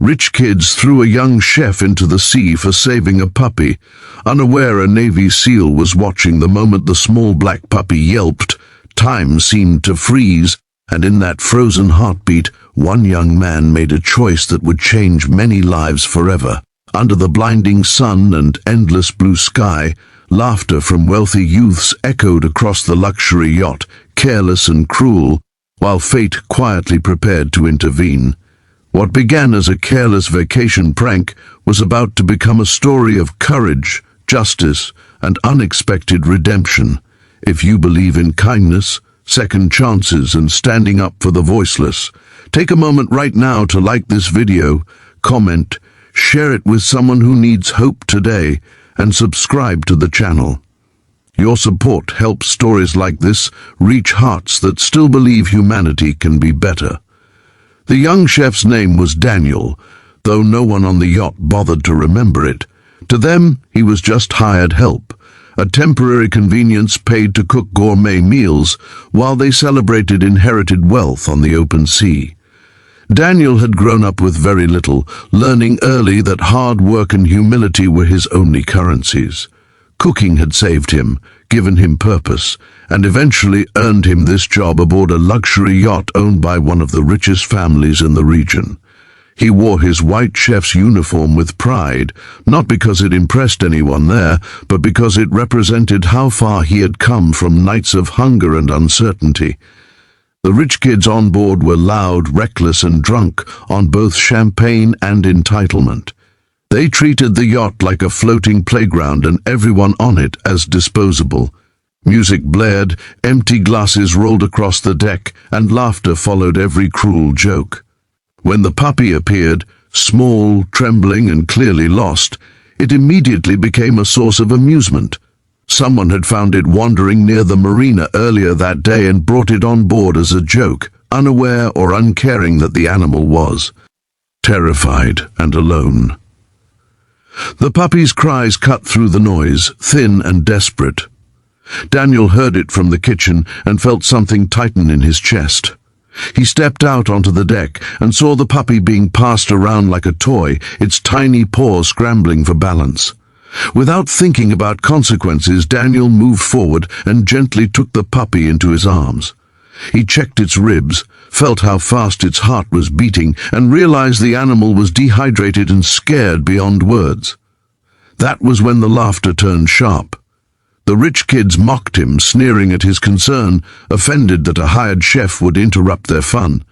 Rich kids threw a young chef into the sea for saving a puppy, unaware a Navy SEAL was watching. The moment the small black puppy yelped, time seemed to freeze, and in that frozen heartbeat, one young man made a choice that would change many lives forever. Under the blinding sun and endless blue sky, laughter from wealthy youths echoed across the luxury yacht, careless and cruel, while fate quietly prepared to intervene. What began as a careless vacation prank was about to become a story of courage, justice, and unexpected redemption. If you believe in kindness, second chances, and standing up for the voiceless, take a moment right now to like this video, comment, share it with someone who needs hope today, and subscribe to the channel. Your support helps stories like this reach hearts that still believe humanity can be better. The young chef's name was Daniel, though no one on the yacht bothered to remember it. To them, he was just hired help, a temporary convenience paid to cook gourmet meals while they celebrated inherited wealth on the open sea. Daniel had grown up with very little, learning early that hard work and humility were his only currencies. Cooking had saved him, given him purpose, and eventually earned him this job aboard a luxury yacht owned by one of the richest families in the region. He wore his white chef's uniform with pride, not because it impressed anyone there, but because it represented how far he had come from nights of hunger and uncertainty. The rich kids on board were loud, reckless, and drunk on both champagne and entitlement. They treated the yacht like a floating playground and everyone on it as disposable. Music blared, empty glasses rolled across the deck, and laughter followed every cruel joke. When the puppy appeared, small, trembling, and clearly lost, it immediately became a source of amusement. Someone had found it wandering near the marina earlier that day and brought it on board as a joke, unaware or uncaring that the animal was terrified and alone. The puppy's cries cut through the noise, thin and desperate. Daniel heard it from the kitchen and felt something tighten in his chest. He stepped out onto the deck and saw the puppy being passed around like a toy, its tiny paws scrambling for balance. Without thinking about consequences, Daniel moved forward and gently took the puppy into his arms. He checked its ribs, felt how fast its heart was beating, and realized the animal was dehydrated and scared beyond words. That was when the laughter turned sharp. The rich kids mocked him, sneering at his concern, offended that a hired chef would interrupt their fun.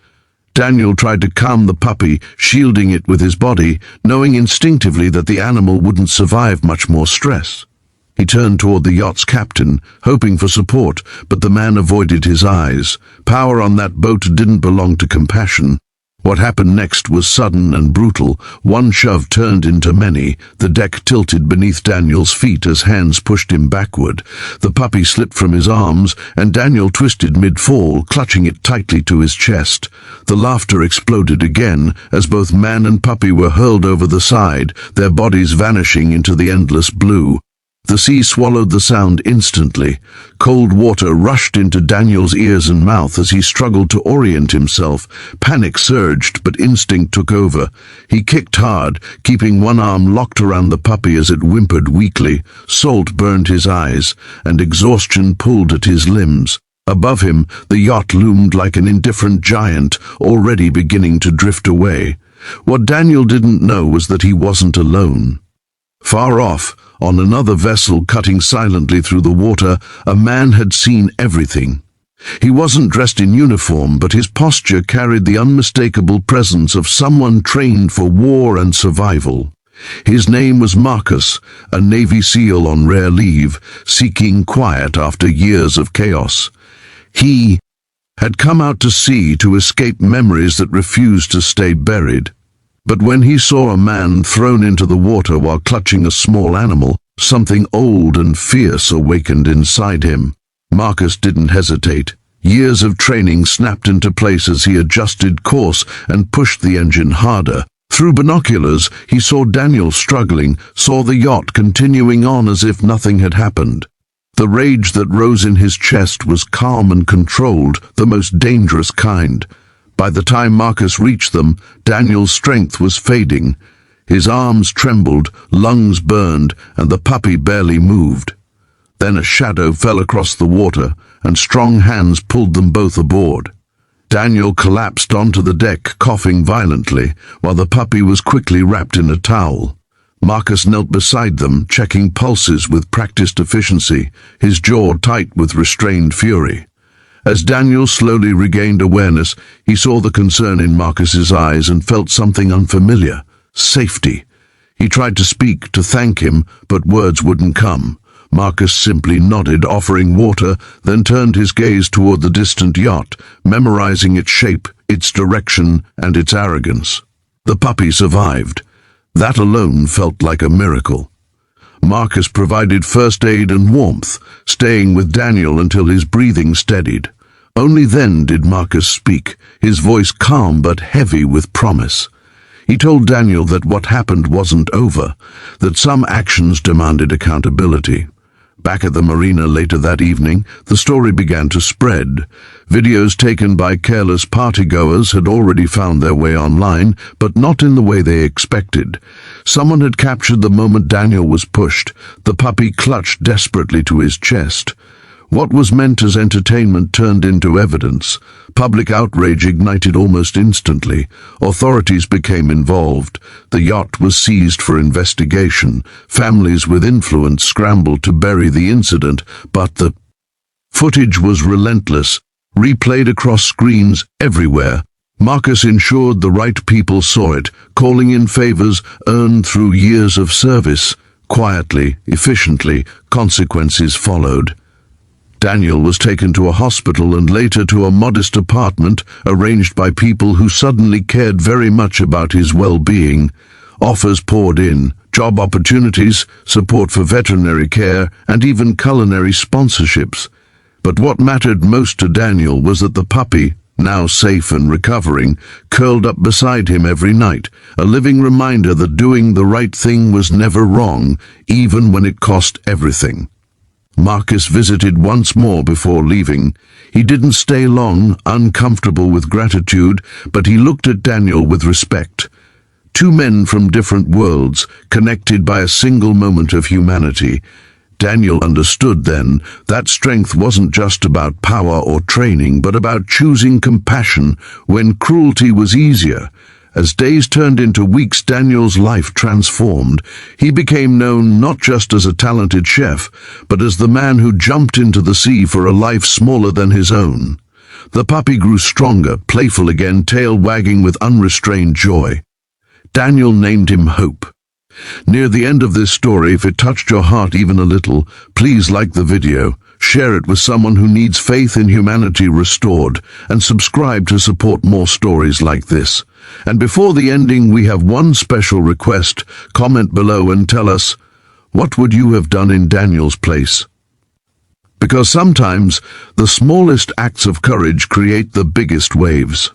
Daniel tried to calm the puppy, shielding it with his body, knowing instinctively that the animal wouldn't survive much more stress. He turned toward the yacht's captain, hoping for support, but the man avoided his eyes. Power on that boat didn't belong to compassion. What happened next was sudden and brutal. One shove turned into many. The deck tilted beneath Daniel's feet as hands pushed him backward. The puppy slipped from his arms, and Daniel twisted mid-fall, clutching it tightly to his chest. The laughter exploded again as both man and puppy were hurled over the side, their bodies vanishing into the endless blue. The sea swallowed the sound instantly. Cold water rushed into Daniel's ears and mouth as he struggled to orient himself. Panic surged, but instinct took over. He kicked hard, keeping one arm locked around the puppy as it whimpered weakly. Salt burned his eyes, and exhaustion pulled at his limbs. Above him, the yacht loomed like an indifferent giant, already beginning to drift away. What Daniel didn't know was that he wasn't alone. Far off, on another vessel cutting silently through the water, a man had seen everything. He wasn't dressed in uniform, but his posture carried the unmistakable presence of someone trained for war and survival. His name was Marcus, a Navy SEAL on rare leave, seeking quiet after years of chaos. He had come out to sea to escape memories that refused to stay buried. But when he saw a man thrown into the water while clutching a small animal, something old and fierce awakened inside him. Marcus didn't hesitate. Years of training snapped into place as he adjusted course and pushed the engine harder. Through binoculars, he saw Daniel struggling, saw the yacht continuing on as if nothing had happened. The rage that rose in his chest was calm and controlled, the most dangerous kind. By the time Marcus reached them, Daniel's strength was fading. His arms trembled, lungs burned, and the puppy barely moved. Then a shadow fell across the water, and strong hands pulled them both aboard. Daniel collapsed onto the deck, coughing violently, while the puppy was quickly wrapped in a towel. Marcus knelt beside them, checking pulses with practiced efficiency, his jaw tight with restrained fury. As Daniel slowly regained awareness, he saw the concern in Marcus's eyes and felt something unfamiliar: safety. He tried to speak, to thank him, but words wouldn't come. Marcus simply nodded, offering water, then turned his gaze toward the distant yacht, memorizing its shape, its direction, and its arrogance. The puppy survived. That alone felt like a miracle. Marcus provided first aid and warmth, staying with Daniel until his breathing steadied. Only then did Marcus speak, his voice calm but heavy with promise. He told Daniel that what happened wasn't over, that some actions demanded accountability. Back at the marina later that evening, the story began to spread. Videos taken by careless partygoers had already found their way online, but not in the way they expected. Someone had captured the moment Daniel was pushed, the puppy clutched desperately to his chest. What was meant as entertainment turned into evidence. Public outrage ignited almost instantly. Authorities became involved. The yacht was seized for investigation. Families with influence scrambled to bury the incident, but the footage was relentless, replayed across screens everywhere. Marcus ensured the right people saw it, calling in favors earned through years of service. Quietly, efficiently, consequences followed. Daniel was taken to a hospital and later to a modest apartment arranged by people who suddenly cared very much about his well-being. Offers poured in, job opportunities, support for veterinary care, and even culinary sponsorships. But what mattered most to Daniel was that the puppy, now safe and recovering, curled up beside him every night, a living reminder that doing the right thing was never wrong, even when it cost everything. Marcus visited once more before leaving. He didn't stay long, uncomfortable with gratitude, but he looked at Daniel with respect. Two men from different worlds, connected by a single moment of humanity. Daniel understood then that strength wasn't just about power or training, but about choosing compassion when cruelty was easier. As days turned into weeks, Daniel's life transformed. He became known not just as a talented chef, but as the man who jumped into the sea for a life smaller than his own. The puppy grew stronger, playful again, tail wagging with unrestrained joy. Daniel named him Hope. Near the end of this story, if it touched your heart even a little, please like the video, share it with someone who needs faith in humanity restored, and subscribe to support more stories like this. And before the ending, we have one special request. Comment below and tell us, what would you have done in Daniel's place? Because sometimes the smallest acts of courage create the biggest waves.